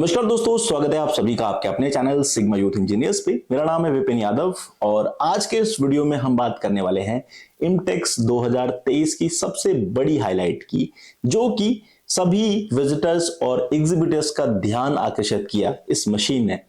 नमस्कार दोस्तों, स्वागत है आप सभी का आपके अपने चैनल सिग्मा यूथ इंजीनियर्स पे। मेरा नाम है विपिन यादव और आज के इस वीडियो में हम बात करने वाले हैं इमटेक्स 2023 की सबसे बड़ी हाईलाइट की, जो कि सभी विजिटर्स और एग्जिबिटर्स का ध्यान आकर्षित किया। इस मशीन ने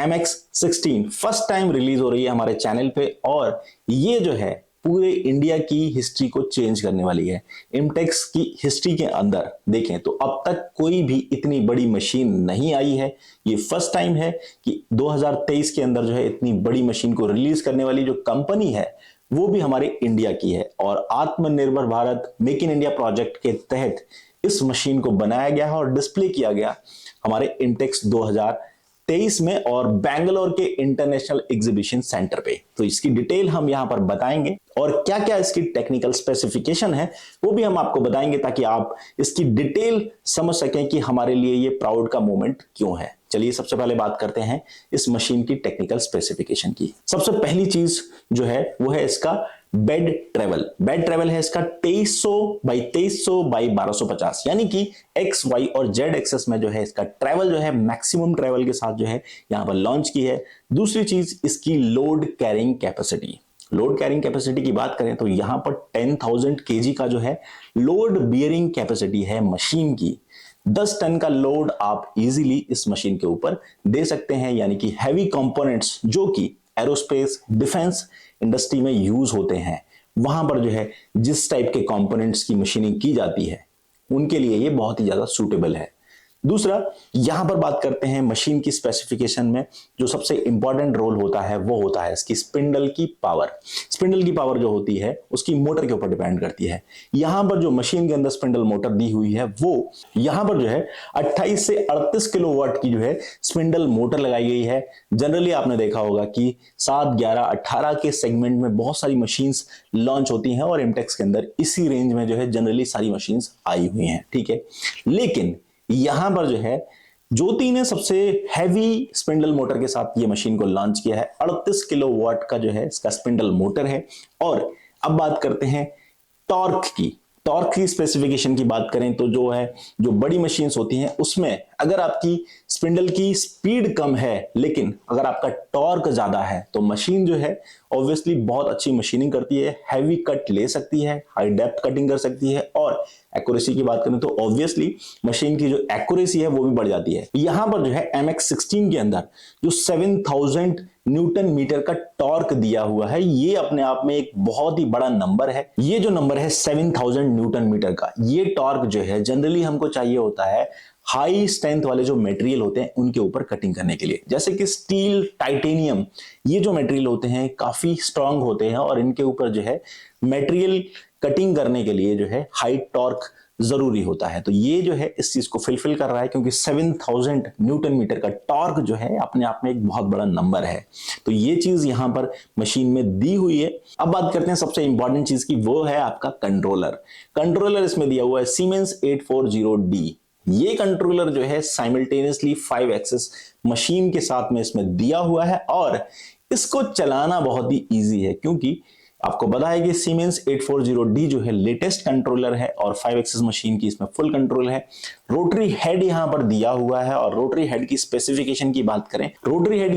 MX16 फर्स्ट टाइम रिलीज हो रही है हमारे चैनल पे और ये जो है पूरे इंडिया की हिस्ट्री को चेंज करने वाली है। इमटेक्स की हिस्ट्री के अंदर देखें तो अब तक कोई भी इतनी बड़ी मशीन नहीं आई है। ये फर्स्ट टाइम है कि 2023 के अंदर जो है इतनी बड़ी मशीन को रिलीज करने वाली जो कंपनी है वो भी हमारे इंडिया की है और आत्मनिर्भर Bharat make in India project के तहत इस मशीन को बनाया गया है और डिस्प्ले किया गया हमारे इमटेक्स 2023 में और बैंगलोर के इंटरनेशनल एग्जीबिशन सेंटर पे। तो इसकी डिटेल हम यहां पर बताएंगे और क्या क्या इसकी टेक्निकल स्पेसिफिकेशन है वो भी हम आपको बताएंगे ताकि आप इसकी डिटेल समझ सकें कि हमारे लिए ये प्राउड का मोमेंट क्यों है। चलिए सबसे पहले बात करते हैं इस मशीन की टेक्निकल स्पेसिफिकेशन की। सबसे पहली चीज जो है वो है इसका बेड ट्रेवल। बेड ट्रेवल है इसका 2300 बाई 2300 बाई 1250, यानी कि एक्स वाई और जेड एक्सेस में जो है इसका ट्रेवल जो है मैक्सिमम ट्रेवल के साथ जो है यहां पर लॉन्च की है। दूसरी चीज इसकी load carrying capacity. Load carrying capacity की बात करें तो यहां पर 10,000 केजी का जो है लोड बियरिंग कैपेसिटी है मशीन की। 10 टन का लोड आप इजीली इस मशीन के ऊपर दे सकते हैं, यानी कि हैवी कंपोनेंट्स जो कि एरोस्पेस डिफेंस इंडस्ट्री में यूज होते हैं वहां पर जो है जिस टाइप के कंपोनेंट्स की मशीनिंग की जाती है उनके लिए ये बहुत ही ज्यादा सूटेबल है। दूसरा, यहां पर बात करते हैं मशीन की स्पेसिफिकेशन में जो सबसे इंपॉर्टेंट रोल होता है वो होता है इसकी स्पिंडल की पावर। स्पिंडल की पावर जो होती है उसकी मोटर के ऊपर डिपेंड करती है। यहां पर जो मशीन के अंदर स्पिंडल मोटर दी हुई है वो यहां पर जो है 28 से 38 किलोवाट की जो है स्पिंडल मोटर लगाई गई है। जनरली आपने देखा होगा कि 7, 11, 18 के सेगमेंट में बहुत सारी मशीन्स लॉन्च होती हैं और इमटेक्स के अंदर इसी रेंज में जो है जनरली सारी मशीन्स आई हुई हैं, ठीक है। लेकिन यहां पर जो है ज्योति ने सबसे हैवी स्पिंडल मोटर के साथ ये मशीन को लॉन्च किया है। 38 किलोवाट का जो है इसका स्पिंडल मोटर है। और अब बात करते हैं टॉर्क की। टॉर्क की स्पेसिफिकेशन की बात करें तो जो बड़ी मशीन्स होती हैं उसमें अगर आपकी स्पिंडल की स्पीड कम है लेकिन अगर आपका टॉर्क ज्यादा है तो मशीन जो है ऑब्वियसली बहुत अच्छी मशीनिंग करती है, हैवी कट ले सकती है, हाई डेप्थ कटिंग कर सकती है और एक्यूरेसी की बात करें तो ऑब्वियसली मशीन की जो एक्यूरेसी है वो भी बढ़ जाती है। यहां पर जो है MX16 के अंदर जो 7000 न्यूटन मीटर का टॉर्क दिया हुआ है ये अपने आप में एक बहुत ही बड़ा नंबर है। ये जो नंबर है 7000 न्यूटन मीटर का, ये टॉर्क जो है जनरली हमको चाहिए होता है हाई स्ट्रेंथ वाले जो मटेरियल होते हैं उनके ऊपर कटिंग करने के लिए, जैसे कि स्टील, टाइटेनियम, ये जो मटेरियल होते हैं काफी स्ट्रांग होते हैं और इनके ऊपर जो है मटेरियल कटिंग करने के लिए जो है हाई टॉर्क जरूरी होता है। तो ये जो है इस चीज को फिलफिल कर रहा है क्योंकि 7000 न्यूटन मीटर का टॉर्क जो है अपने आप में एक बहुत बड़ा नंबर है। तो ये चीज यहां पर मशीन में दी हुई है। अब बात करते हैं सबसे इंपॉर्टेंट चीज की, वो है आपका कंट्रोलर। कंट्रोलर इसमें दिया हुआ है Siemens 840D। ये कंट्रोलर जो है साइमल्टेनियसली 5 एक्सेस मशीन के साथ में इसमें दिया हुआ है और इसको चलाना बहुत ही इजी है क्योंकि आपको पता है कि Siemens 840D जो है लेटेस्ट कंट्रोलर है और 5 एक्सेस मशीन की इसमें फुल कंट्रोल है। रोटरी हेड यहां पर दिया हुआ है और रोटरी हेड की स्पेसिफिकेशन की बात करें, रोटरी हेड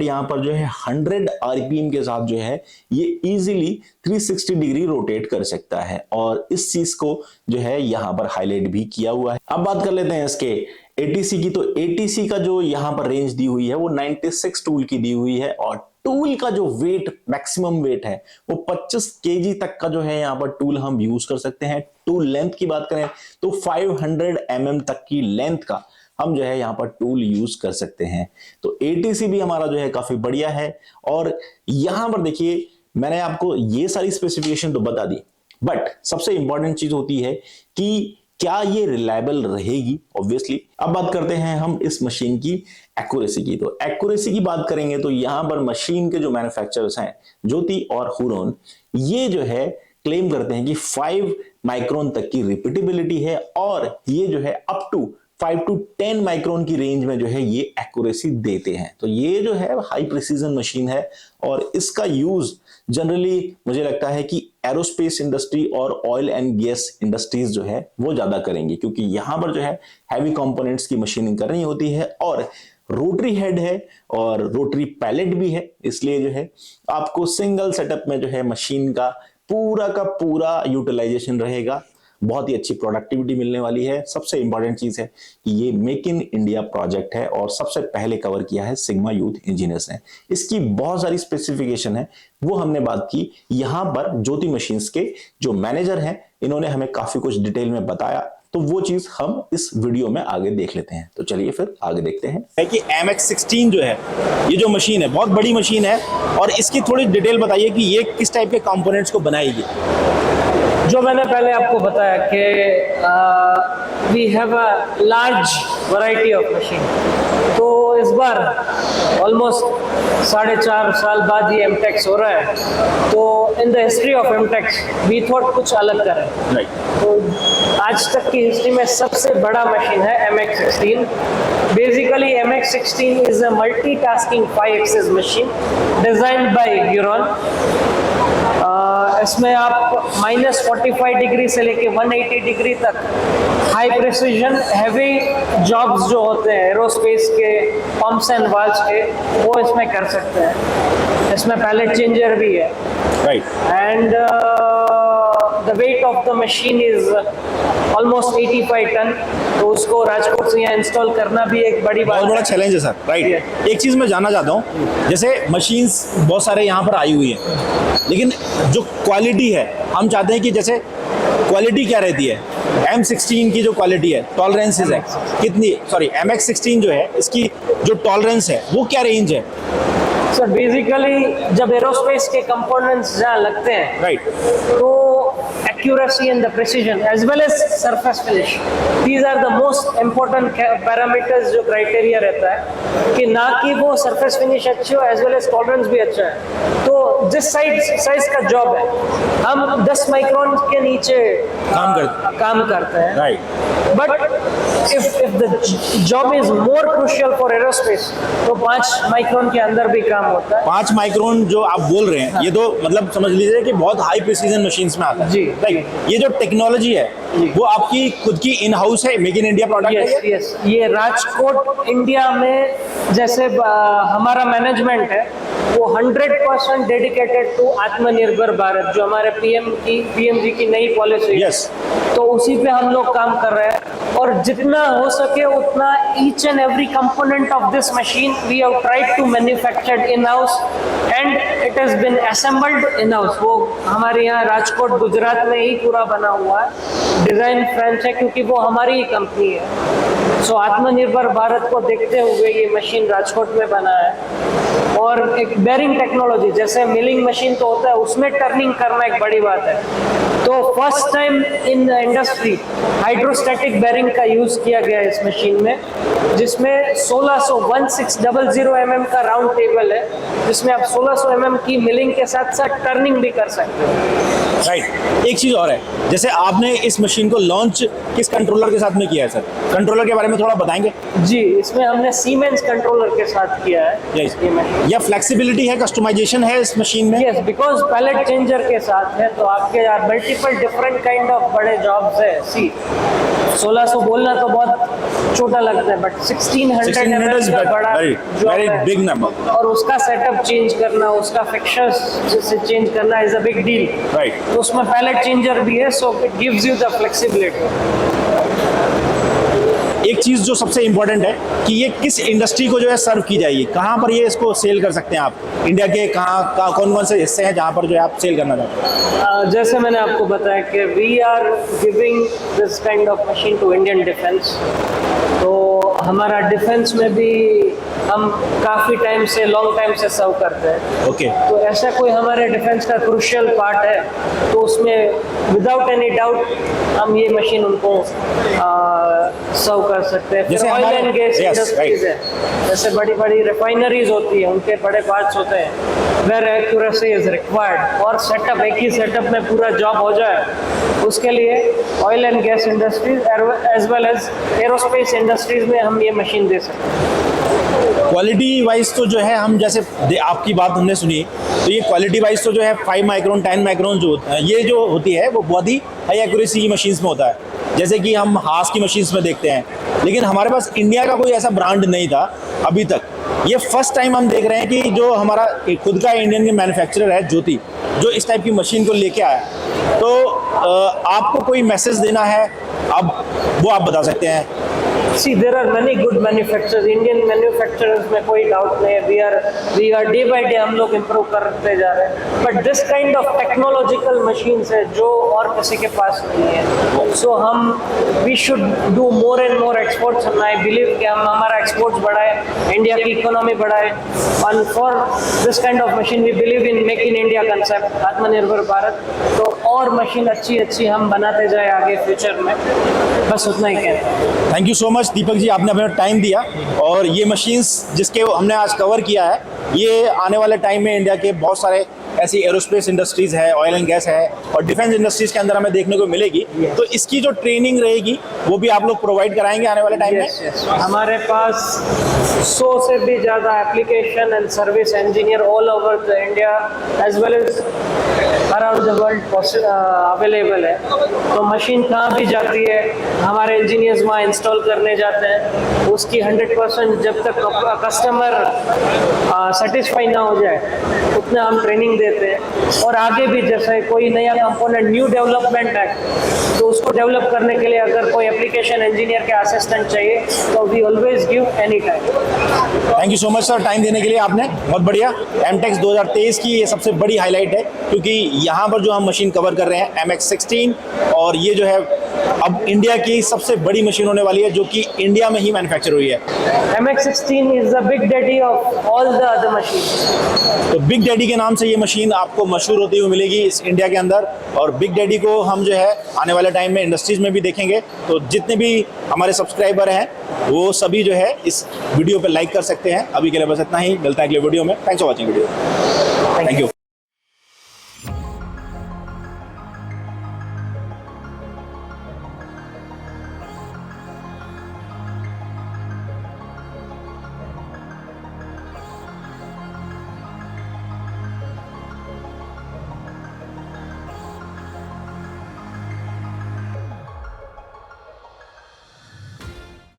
यहां पर जो है 100 आरपीएम के साथ जो है ये इजीली 360 डिग्री रोटेट कर सकता है और इस चीज को जो है यहां पर हाईलाइट भी किया हुआ है। अब बात कर लेते हैं इसके ATC की। तो ATC का जो यहां पर रेंज दी हुई है वो 96 टूल की दी हुई है और टूल का जो वेट, मैक्सिमम वेट है वो 25 केजी तक का जो है यहां पर टूल हम यूज कर सकते हैं। टूल लेंथ की बात करें तो 500 mm तक की लेंथ का हम जो है यहां पर टूल यूज कर सकते हैं। तो ATC भी हमारा जो है काफी बढ़िया है। और यहां पर देखिए मैंने आपको ये सारी स्पेसिफिकेशन तो बता दी, बट सबसे इंपॉर्टेंट चीज होती है कि क्या ये रिलायबल रहेगी। ऑब्वियसली अब बात करते हैं हम इस मशीन की एक्यूरेसी की। तो एक्यूरेसी की बात करेंगे तो यहां पर मशीन के जो मैन्युफैक्चरर्स हैं ज्योति और हुरॉन, ये जो है क्लेम करते हैं कि 5 माइक्रोन तक की रिपीटेबिलिटी है और ये जो है अप टू 5 to 10 माइक्रोन की रेंज में जो है ये एक्यूरेसी देते हैं। तो ये जो है हाई प्रिसीजन मशीन है और इसका यूज जनरली मुझे लगता है कि एरोस्पेस इंडस्ट्री और ऑयल एंड गैस इंडस्ट्रीज जो है वो ज्यादा करेंगी, क्योंकि यहां पर जो है हैवी कंपोनेंट्स की मशीनिंग करनी होती है और रोटरी हेड है और रोटरी पैलेट भी है, इसलिए जो है आपको सिंगल सेटअप में जो है मशीन का पूरा यूटिलाइजेशन रहेगा। बहुत ही अच्छी प्रोडक्टिविटी मिलने वाली है। सबसे इंपॉर्टेंट चीज है कि ये मेक इन इंडिया प्रोजेक्ट है और सबसे पहले कवर किया है सिग्मा यूथ इंजीनियर्स ने। इसकी बहुत सारी स्पेसिफिकेशन है, वो हमने बात की। यहां पर ज्योति मशीन्स के जो मैनेजर हैं इन्होंने हमें काफी कुछ डिटेल में बताया, तो वो चीज हम इस वीडियो में आगे देख लेते हैं। तो चलिए फिर आगे देखते हैं। है कि MX16 जो है ये जो मशीन है बहुत बड़ी मशीन है और इसकी थोड़ी डिटेल बताइए कि ये किस टाइप के कंपोनेंट्स को बनाएगी। जो मैंने पहले आपको बताया कि we have a large variety of machine, तो इस बार ऑलमोस्ट 4.5 साल बाद ये एमटेक्स हो रहा है, तो in the history of MTechs we thought कुछ अलग करें। तो आज तक की हिस्ट्री में सबसे बड़ा मशीन है MX16। Basically MX16 is a multitasking 5 axis machine designed by Huron. इसमें आप -45 डिग्री से लेके 180 डिग्री तक हाई प्रिसीजन हैवी जॉब्स जो होते हैं एरोस्पेस के, पंप्स एंड वाल्व्स के, वो इसमें कर सकते हैं। इसमें पैलेट चेंजर भी है, and the weight of the machine is almost 85 ton. तो उसको राजकोट से यहाँ इंस्टॉल करना भी एक बड़ी बात, बहुत बड़ा चैलेंज है सर। राइट। एक चीज मैं जानना चाहता हूँ, जैसे मशीन्स बहुत सारे यहाँ पर आई हुई हैं, लेकिन जो क्वालिटी है हम चाहते हैं कि जैसे क्वालिटी क्या रहती है। M16 की जो क्वालिटी है, टॉलरेंसेस है कितनी, सॉरी MX16 जो है इसकी जो टॉलरेंस है वो क्या रेंज है? सर बेसिकली जब एरोस्पेस के कंपोनेंट्स जहाँ लगते हैं, राइट, तो accuracy and the precision as well as surface finish, these are the most important parameters जो criteria रहता है कि ना कि वो surface finish अच्छी हो as well as tolerance भी अच्छा है। तो जिस साइज का जॉब है हम 10 माइक्रोन के नीचे काम करते हैं, right. But if the job is more crucial for aerospace तो 5 माइक्रोन के अंदर भी काम होता है। 5 माइक्रोन जो आप बोल रहे हैं, ये तो मतलब समझ लीजिए कि बहुत हाई प्रिसीजन मशीन्स में आता है जी। ये जो टेक्नोलॉजी है वो आपकी खुद की इन हाउस है, मेक इन इंडिया प्रोडक्ट है? यस, ये राजकोट इंडिया में जैसे हमारा मैनेजमेंट है वो 100% डेडिकेटेड टू आत्मनिर्भर भारत, जो हमारे पीएमजी की नई पॉलिसी है, तो उसी पे हम लोग काम कर रहे हैं। और जितना हो सके उतना each and every component of this machine we have tried to manufacture in house and it has been assembled in house. वो हमारे यहाँ राजकोट गुजरात में ही पूरा बना हुआ है, डिजाइन फ्रेंच है क्योंकि वो हमारी ही कंपनी है। सो आत्मनिर्भर भारत को देखते हुए ये मशीन राजकोट में बना है। और एक बेरिंग टेक्नोलॉजी, जैसे मिलिंग मशीन तो होता है उसमें टर्निंग करना एक बड़ी बात है, तो first time in the industry hydrostatic bearing का यूज किया गया है इस मशीन में, जिसमें 1600 mm का राउंड टेबल है, जिसमें आप 1600 mm की मिलिंग के साथ साथ टर्निंग भी कर सकते हो। राइट। एक चीज और है, जैसे आपने इस मशीन को लॉन्च किस कंट्रोलर के साथ में किया है सर? कंट्रोलर के बारे में थोड़ा बताएंगे? जी, इसमें हमने सीमेंस कंट्रोलर के साथ किया है। या फ्लेक्सिबिलिटी है, कस्टमाइजेशन है इस मशीन में? यस, बिकॉज पैलेट चेंजर के साथ है तो आपके मल्टीपल डिफरेंट काइंड ऑफ बड़े जॉब्स है। सी 1600 बोलना तो बहुत छोटा लगता है, बट 1600 का बड़ा वेरी बिग नंबर, और उसका सेटअप चेंज करना, उसका फिक्चर्स से चेंज करना is a big deal. Right. तो उसमें पैलेट चेंजर भी है, so it gives you the flexibility. एक चीज जो सबसे इंपॉर्टेंट है कि ये किस इंडस्ट्री को जो है सर्व की जाएगी, कहाँ पर ये इसको सेल कर सकते हैं आप? इंडिया के कहाँ कौन कौन से हिस्से हैं जहाँ पर जो है आप सेल करना चाहते हैं? जैसे मैंने आपको बताया कि we are giving this kind of machine to Indian defence, तो हमारा डिफेंस में भी हम काफ़ी टाइम से लॉन्ग टाइम से सर्व करते हैं। ओके तो ऐसा कोई हमारे डिफेंस का क्रूशियल पार्ट है तो उसमें विदाउट एनी डाउट हम ये मशीन उनको सर्व कर सकते हैं। जैसे फिर ऑयल हमारे- एंड गैस Yes, इंडस्ट्रीज है, जैसे बड़ी बड़ी रिफाइनरीज होती है, उनके बड़े पार्ट्स होते हैं, वेयर एक्यूरेसी इज रिक्वायर्ड, और सेटअप एक ही सेटअप में पूरा जॉब हो जाए, उसके लिए oil and gas industries as well as aerospace industries में हम ये मशीन दे सकते हैं। क्वालिटी वाइज तो जो है हम जैसे आपकी बात हमने सुनी, तो ये क्वालिटी वाइज तो जो है 5 माइक्रोन 10 माइक्रोन जो ये जो होती है वो बहुत ही हाई एक्यूरेसी की मशीन्स में होता है, जैसे कि हम हास की मशीन्स में देखते हैं। लेकिन हमारे पास इंडिया का कोई ऐसा ब्रांड नहीं था अभी तक। ये फर्स्ट टाइम हम देख रहे हैं कि जो हमारा एक खुद का इंडियन मैन्युफैक्चरर है ज्योति, जो इस टाइप की मशीन को लेके आया। तो आपको कोई मैसेज देना है, अब वो आप बता सकते हैं। See, there are many good manufacturers, Indian manufacturers में कोई डाउट नहीं है। We are day by day हम लोग इम्प्रूव करते जा रहे हैं। But this kind of technological machines है जो और किसी के पास नहीं है। So we should do more and more exports। I believe कि हम हमारा exports बढ़ाए, इंडिया की इकोनॉमी बढ़ाए। And for this kind of machine, we believe in Make in India concept, आत्मनिर्भर भारत। तो और मशीन अच्छी हम बनाते जाए आगे फ्यूचर में, बस उतना ही कहना है। Thank you so much Deepak ji, आपने अपना टाइम दिया। और ये मशीन्स जिसके हमने आज कवर किया है, ये आने वाले टाइम में इंडिया के बहुत सारे ऐसी एरोस्पेस इंडस्ट्रीज़ है, ऑयल एंड गैस है और डिफेंस इंडस्ट्रीज़ के अंदर हमें देखने को मिलेगी। तो इसकी जो ट्रेनिंग रहेगी वो भी आप लोग प्रोवाइड कराएंगे आने वाले टाइम में? Yes. हमारे पास 100 से भी ज़्यादा application and service engineer all over the India as well as around the world available है। तो मशीन कहाँ भी जाती है, हमारे इंजीनियर्स वहाँ इंस्टॉल करने जाते हैं। उसकी 100% जब तक कस्टमर सेटिस्फाई ना हो जाए उतना हम ट्रेनिंग देते हैं। और आगे भी जैसे कोई नया कंपोनेंट न्यू डेवलपमेंट है तो उसको डेवलप करने के लिए अगर कोई एप्लीकेशन इंजीनियर के असिस्टेंट चाहिए तो we always give any time. Thank you so much sir, time देने के लिए आपने, बहुत बढ़िया। एमटेक्स 2023 की ये सबसे बड़ी हाईलाइट है, क्योंकि यहाँ पर जो हम मशीन कवर कर रहे हैं MX16, और ये जो है अब इंडिया की सबसे बड़ी मशीन होने वाली है जो कि इंडिया में ही मैन्युफैक्चर हुई है। MX16 is the big daddy of all the other machines। तो बिग डैडी के नाम से ये मशीन आपको मशहूर होती हुई मिलेगी इस इंडिया के अंदर, और बिग डैडी को हम जो है आने वाले टाइम में इंडस्ट्रीज में भी देखेंगे। तो जितने भी हमारे सब्सक्राइबर हैं वो सभी जो है इस वीडियो पे लाइक कर सकते हैं। अभी के लिए बस इतना ही, मिलता है अगले वीडियो में। Thanks for watching video. Thank you.